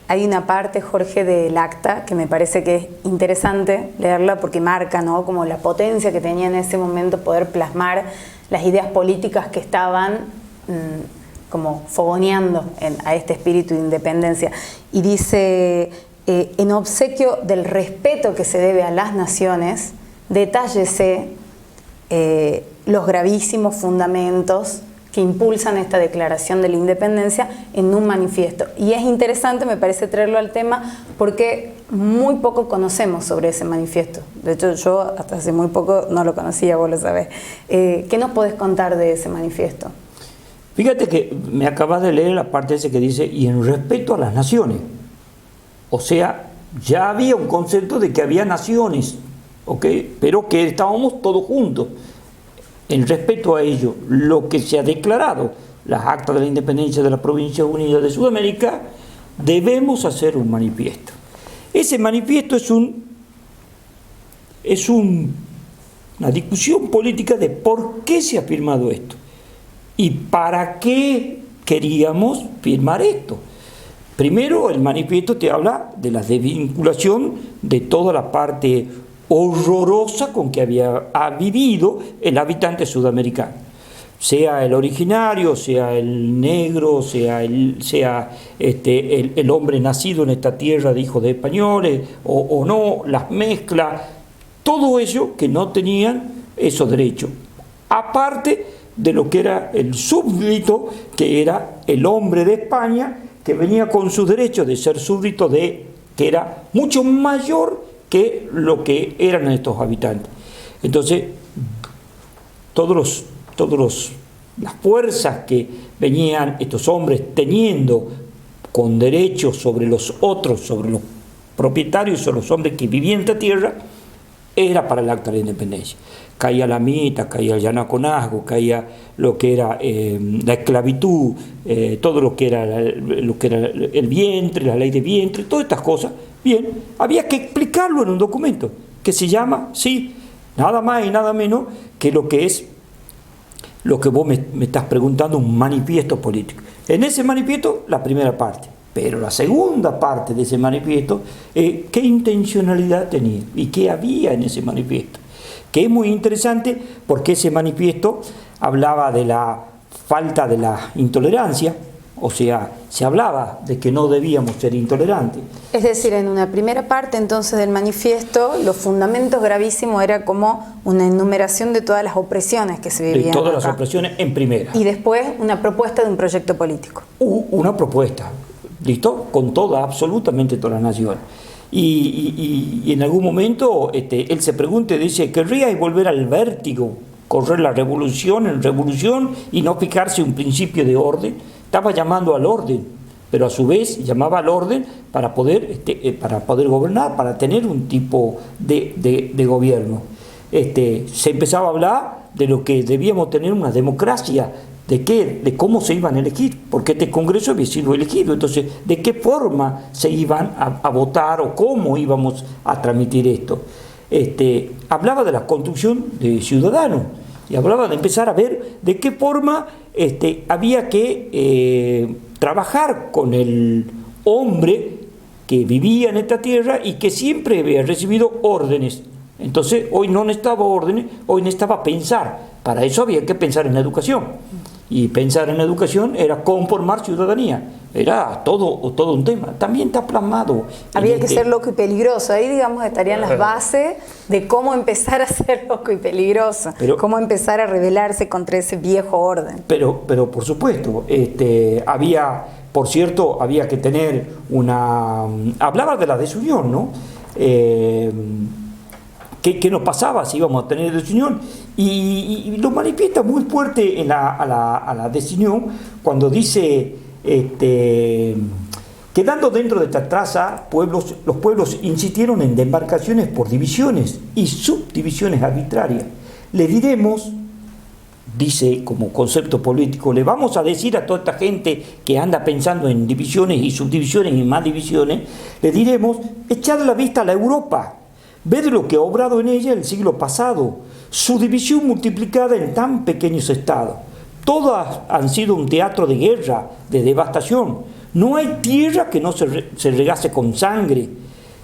hay una parte, Jorge, del acta que me parece que es interesante leerla porque marca, ¿no?, como la potencia que tenía en ese momento poder plasmar las ideas políticas que estaban como fogoneando a este espíritu de independencia. Y dice, en obsequio del respeto que se debe a las naciones, detállese los gravísimos fundamentos que impulsan esta declaración de la independencia en un manifiesto. Y es interesante, me parece, traerlo al tema porque muy poco conocemos sobre ese manifiesto. De hecho, yo hasta hace muy poco no lo conocía, vos lo sabés. ¿Qué nos podés contar de ese manifiesto? Fíjate que me acabas de leer la parte esa que dice, y en respeto a las naciones. O sea, ya había un concepto de que había naciones, ¿ok?, pero que estábamos todos juntos. En respeto a ello, lo que se ha declarado, las actas de la independencia de la Provincia Unida de Sudamérica, debemos hacer un manifiesto. Ese manifiesto es una discusión política de por qué se ha firmado esto y para qué queríamos firmar esto. Primero, el manifiesto te habla de la desvinculación de toda la parte horrorosa con que había vivido el habitante sudamericano, sea el originario, sea el negro, sea el hombre nacido en esta tierra de hijos de españoles o no, las mezclas, todo ello que no tenían esos derechos, aparte de lo que era el súbdito, que era el hombre de España, que venía con sus derechos de ser súbdito que era mucho mayor que lo que eran estos habitantes. Entonces, las fuerzas que venían estos hombres teniendo con derechos sobre los otros, sobre los propietarios, sobre los hombres que vivían en esta tierra, era para el acta de la independencia. Caía la mitad, caía el llanaconazgo, caía lo que era la esclavitud, todo lo que era el vientre, la ley de vientre, todas estas cosas. Bien, había que explicarlo en un documento que se llama, sí, nada más y nada menos que lo que es, lo que vos me estás preguntando, un manifiesto político. En ese manifiesto, la primera parte, pero la segunda parte de ese manifiesto, ¿qué intencionalidad tenía y qué había en ese manifiesto? Que es muy interesante porque ese manifiesto hablaba de la falta de la intolerancia. O sea, se hablaba de que no debíamos ser intolerantes. Es decir, en una primera parte entonces del manifiesto, los fundamentos gravísimos era como una enumeración de todas las opresiones que se vivían de todas acá. Las opresiones en primera. Y después una propuesta de un proyecto político. Una propuesta, ¿listo? Con absolutamente todas las naciones. Y en algún momento él se pregunta y dice, ¿querría volver al vértigo? Correr la revolución en revolución y no fijarse un principio de orden. Estaba llamando al orden, pero a su vez llamaba al orden para poder gobernar, para tener un tipo de gobierno. Se empezaba a hablar de lo que debíamos tener una democracia, de cómo se iban a elegir, porque este Congreso había sido elegido, entonces de qué forma se iban a votar o cómo íbamos a transmitir esto. Hablaba de la construcción de ciudadanos y hablaba de empezar a ver de qué forma había que trabajar con el hombre que vivía en esta tierra y que siempre había recibido órdenes. Entonces hoy no necesitaba órdenes, hoy necesitaba pensar. Para eso había que pensar en la educación. Y pensar en la educación era conformar ciudadanía. Era todo un tema. También está plasmado. Había que ser loco y peligroso. Ahí, digamos, estarían las bases de cómo empezar a ser loco y peligroso. Cómo empezar a rebelarse contra ese viejo orden. Pero por supuesto, había, por cierto, había que tener una... Hablaba de la desunión, ¿no? ¿Qué nos pasaba si íbamos a tener desunión? Y lo manifiesta muy fuerte a la desunión cuando dice, quedando dentro de esta traza, los pueblos insistieron en demarcaciones por divisiones y subdivisiones arbitrarias. Le diremos, dice como concepto político, le vamos a decir a toda esta gente que anda pensando en divisiones y subdivisiones y más divisiones, le diremos, echad la vista a la Europa. Ved lo que ha obrado en ella el siglo pasado, su división multiplicada en tan pequeños estados. Todas han sido un teatro de guerra, de devastación. No hay tierra que no se regase con sangre,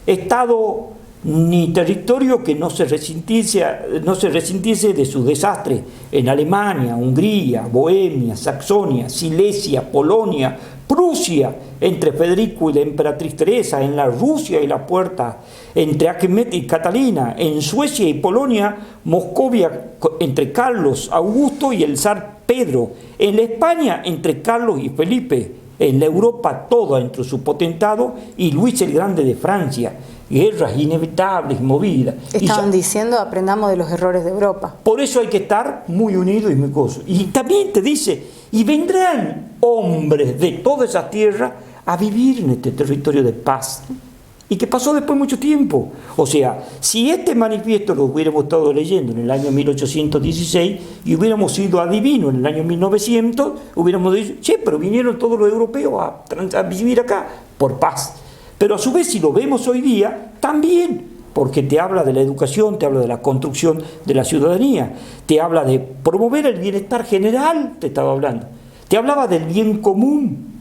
Estado ni territorio que no se resintiese de su desastre en Alemania, Hungría, Bohemia, Saxonia, Silesia, Polonia, Prusia, entre Federico y la emperatriz Teresa, en la Rusia y la Puerta, entre Akhmet y Catalina, en Suecia y Polonia, Moscovia entre Carlos Augusto y el zar Pedro, en la España entre Carlos y Felipe, en la Europa toda entre su potentado y Luis el Grande de Francia. Guerras inevitables, movidas. Estaban diciendo, aprendamos de los errores de Europa. Por eso hay que estar muy unidos y muy cosas. Y también te dice, y vendrán hombres de toda esa tierra a vivir en este territorio de paz. Y que pasó después mucho tiempo. O sea, si este manifiesto lo hubiéramos estado leyendo en el año 1816 y hubiéramos sido adivinos en el año 1900, hubiéramos dicho, che, pero vinieron todos los europeos a vivir acá por paz. Pero a su vez, si lo vemos hoy día, también, porque te habla de la educación, te habla de la construcción de la ciudadanía, te habla de promover el bienestar general, te estaba hablando, te hablaba del bien común,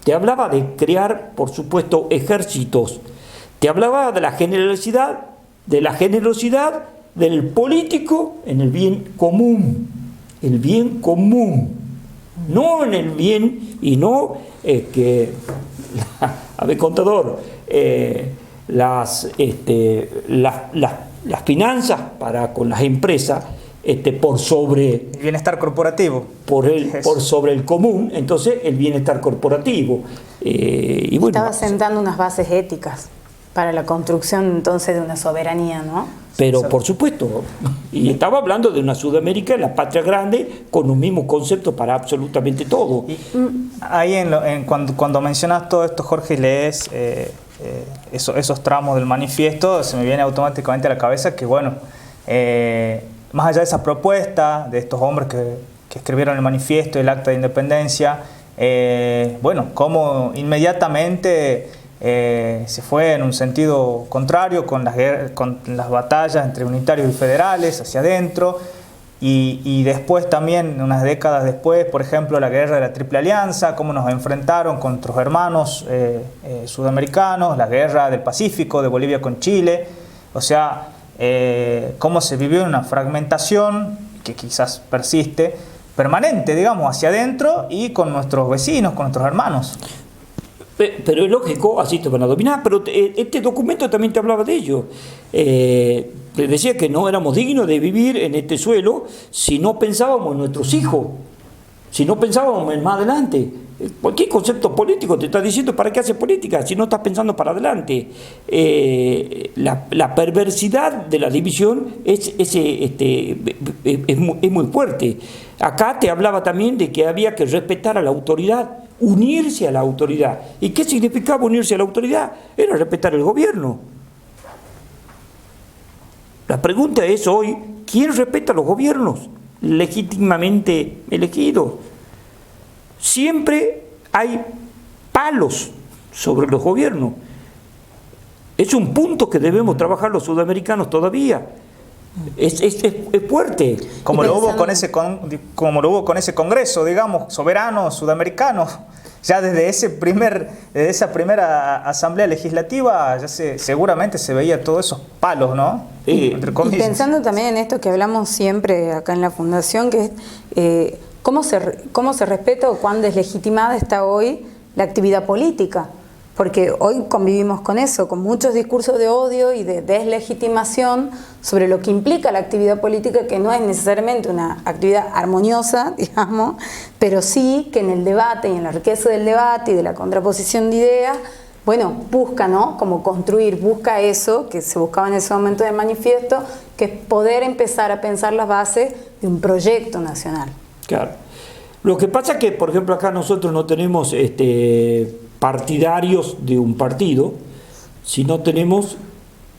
te hablaba de crear, por supuesto, ejércitos, te hablaba de la generosidad del político en el bien común, no en el bien y no a ver, contador, las finanzas con las empresas por sobre el bienestar corporativo, por sobre el común, entonces el bienestar corporativo. Y bueno, estaba sentando unas bases éticas para la construcción entonces de una soberanía, ¿no? Pero por supuesto, y estaba hablando de una Sudamérica, la patria grande, con un mismo concepto para absolutamente todo. Y ahí cuando mencionas todo esto, Jorge, y lees esos tramos del manifiesto, se me viene automáticamente a la cabeza que, bueno, más allá de esa propuesta de estos hombres que escribieron el manifiesto y el acta de independencia, bueno, cómo inmediatamente se fue en un sentido contrario con las batallas entre unitarios y federales hacia adentro, y después también, unas décadas después, por ejemplo, la guerra de la Triple Alianza, cómo nos enfrentaron con nuestros hermanos sudamericanos, la guerra del Pacífico, de Bolivia con Chile, o sea, cómo se vivió una fragmentación que quizás persiste, permanente, digamos, hacia adentro y con nuestros vecinos, con nuestros hermanos. Pero es lógico, así te van a dominar, pero este documento también te hablaba de ello. Te decía que no éramos dignos de vivir en este suelo si no pensábamos en nuestros hijos, si no pensábamos en más adelante. Cualquier concepto político te está diciendo para qué haces política si no estás pensando para adelante. La perversidad de la división es muy fuerte. Acá te hablaba también de que había que respetar a la autoridad, unirse a la autoridad. ¿Y qué significaba unirse a la autoridad? Era respetar el gobierno. La pregunta es hoy, ¿quién respeta a los gobiernos legítimamente elegidos? Siempre hay palos sobre los gobiernos. Es un punto que debemos trabajar los sudamericanos todavía. Es fuerte. Como lo hubo con ese congreso, digamos, soberano, sudamericano. Ya desde esa primera asamblea legislativa ya seguramente se veía todos esos palos, ¿no? Entre comillas. Y pensando también en esto que hablamos siempre acá en la Fundación, que es cómo se respeta o cuán deslegitimada está hoy la actividad política. Porque hoy convivimos con eso, con muchos discursos de odio y de deslegitimación sobre lo que implica la actividad política, que no es necesariamente una actividad armoniosa, digamos, pero sí que en el debate y en la riqueza del debate y de la contraposición de ideas, bueno, busca, ¿no?, como construir, busca eso que se buscaba en ese momento del manifiesto, que es poder empezar a pensar las bases de un proyecto nacional. Claro. Lo que pasa es que, por ejemplo, acá nosotros no tenemos partidarios de un partido, sino tenemos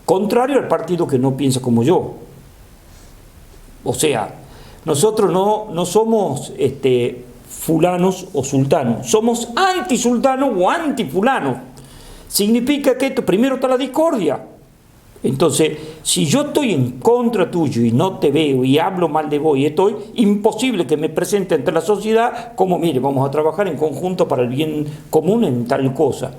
contrario al partido que no piensa como yo. O sea, nosotros no somos fulanos o sultanos, somos anti-sultanos o anti-fulanos. Significa que esto, primero está la discordia. Entonces, si yo estoy en contra tuyo y no te veo y hablo mal de vos y estoy, imposible que me presente ante la sociedad como, mire, vamos a trabajar en conjunto para el bien común en tal cosa.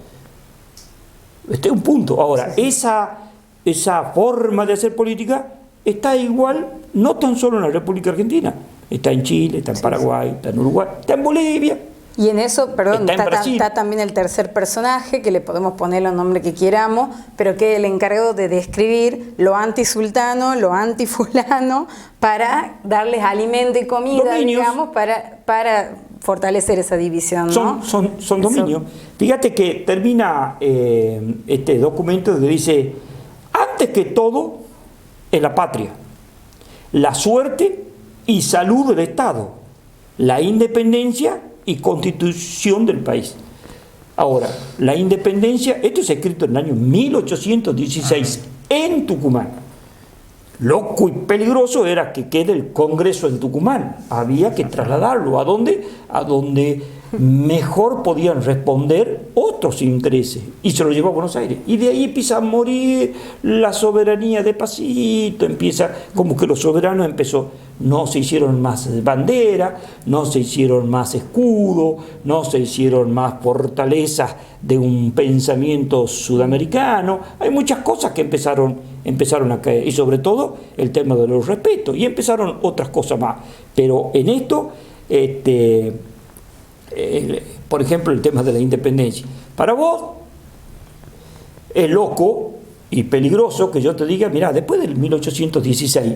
Este es un punto. Ahora, esa forma de hacer política está igual, no tan solo en la República Argentina, está en Chile, está en Paraguay, está en Uruguay, está en Bolivia. Y en eso, perdón, está también el tercer personaje, que le podemos poner el nombre que queramos, pero que es el encargado de describir lo anti-sultano, lo anti-fulano, para darles alimento y comida, dominios, digamos, para fortalecer esa división, ¿no? Son dominios. Fíjate que termina este documento que dice, antes que todo, es la patria, la suerte y salud del Estado, la independencia y constitución del país. Ahora, la independencia, esto es escrito en el año 1816 en Tucumán. Loco y peligroso era que quede el Congreso en Tucumán. Había que trasladarlo. ¿A dónde? A donde mejor podían responder otros intereses. Y se lo llevó a Buenos Aires. Y de ahí empieza a morir la soberanía de pasito. Empieza como que los soberanos empezó. No se hicieron más bandera, no se hicieron más escudo, no se hicieron más fortalezas de un pensamiento sudamericano. Hay muchas cosas que empezaron a caer, y sobre todo el tema de los respetos, y empezaron otras cosas más. Pero en esto, por ejemplo, el tema de la independencia. Para vos es loco y peligroso que yo te diga, mirá, después del 1816,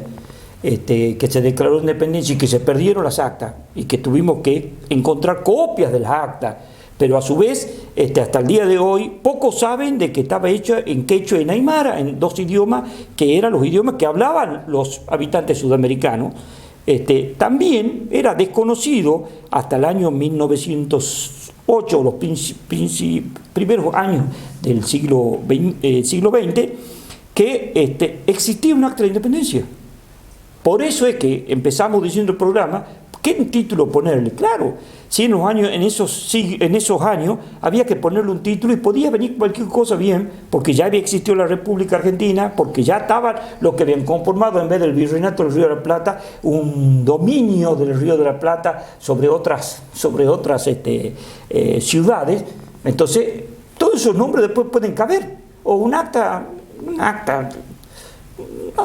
que se declaró independencia y que se perdieron las actas y que tuvimos que encontrar copias de las actas, pero a su vez, hasta el día de hoy, pocos saben de que estaba hecho en quechua y en aymara, en dos idiomas que eran los idiomas que hablaban los habitantes sudamericanos. También era desconocido hasta el año 1908, los primeros años del siglo XX, que existía un acta de independencia. Por eso es que empezamos diciendo el programa, ¿qué título ponerle? Claro, si en esos años había que ponerle un título y podía venir cualquier cosa bien, porque ya había existido la República Argentina, porque ya estaban los que habían conformado, en vez del Virreinato del Río de la Plata, un dominio del Río de la Plata sobre otras ciudades. Entonces, todos esos nombres después pueden caber, o un acta, nada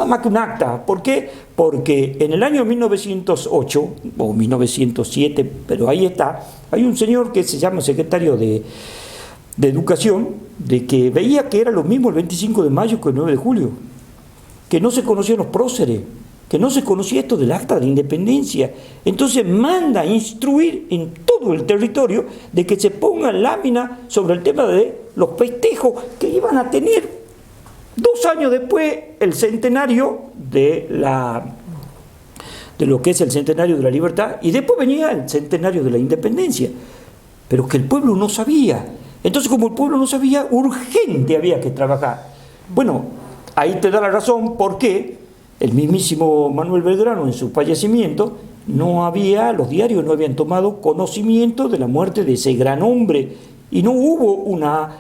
más que un acta. ¿Por qué? Porque en el año 1908 o 1907, pero ahí está, hay un señor que se llama secretario de Educación, de que veía que era lo mismo el 25 de mayo que el 9 de julio, que no se conocían los próceres, que no se conocía esto del acta de la independencia. Entonces manda a instruir en todo el territorio de que se pongan láminas sobre el tema de los festejos que iban a tener 2 años después, el centenario de lo que es el centenario de la libertad, y después venía el centenario de la independencia, pero que el pueblo no sabía. Entonces, como el pueblo no sabía, urgente había que trabajar. Bueno, ahí te da la razón por qué el mismísimo Manuel Belgrano, en su fallecimiento, los diarios no habían tomado conocimiento de la muerte de ese gran hombre, y no hubo una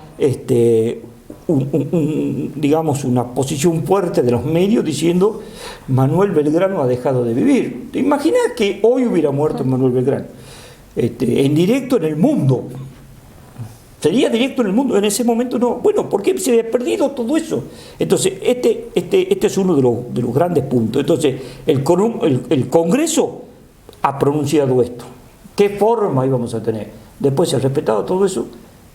posición fuerte de los medios diciendo Manuel Belgrano ha dejado de vivir. ¿Te imaginas que hoy hubiera muerto Manuel Belgrano? En directo en el mundo. Sería directo en el mundo. En ese momento no. Bueno, ¿por qué se había perdido todo eso? Entonces, este es uno de los grandes puntos. Entonces, el Congreso ha pronunciado esto. ¿Qué forma íbamos a tener? ¿Después se ha respetado todo eso?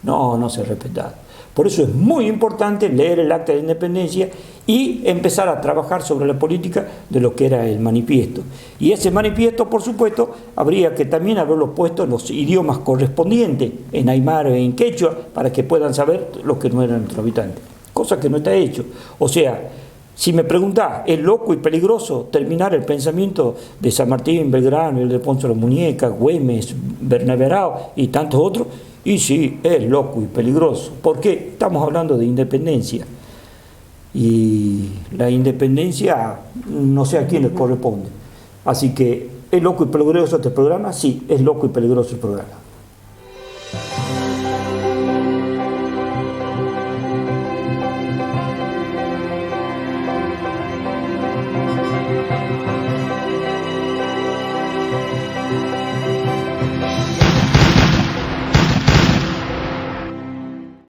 No se ha respetado. Por eso es muy importante leer el acta de independencia y empezar a trabajar sobre la política de lo que era el manifiesto. Y ese manifiesto, por supuesto, habría que también haberlo puesto en los idiomas correspondientes, en aymara y en quechua, para que puedan saber los que no eran nuestros habitantes. Cosa que no está hecho. O sea, si me preguntás, ¿es loco y peligroso terminar el pensamiento de San Martín, Belgrano, el de Ponce de la Muñeca, Güemes, Bernaberao y tantos otros? Y sí, es loco y peligroso. ¿Por qué? Estamos hablando de independencia. Y la independencia no sé a quién le corresponde. Así que, ¿es loco y peligroso este programa? Sí, es loco y peligroso el programa.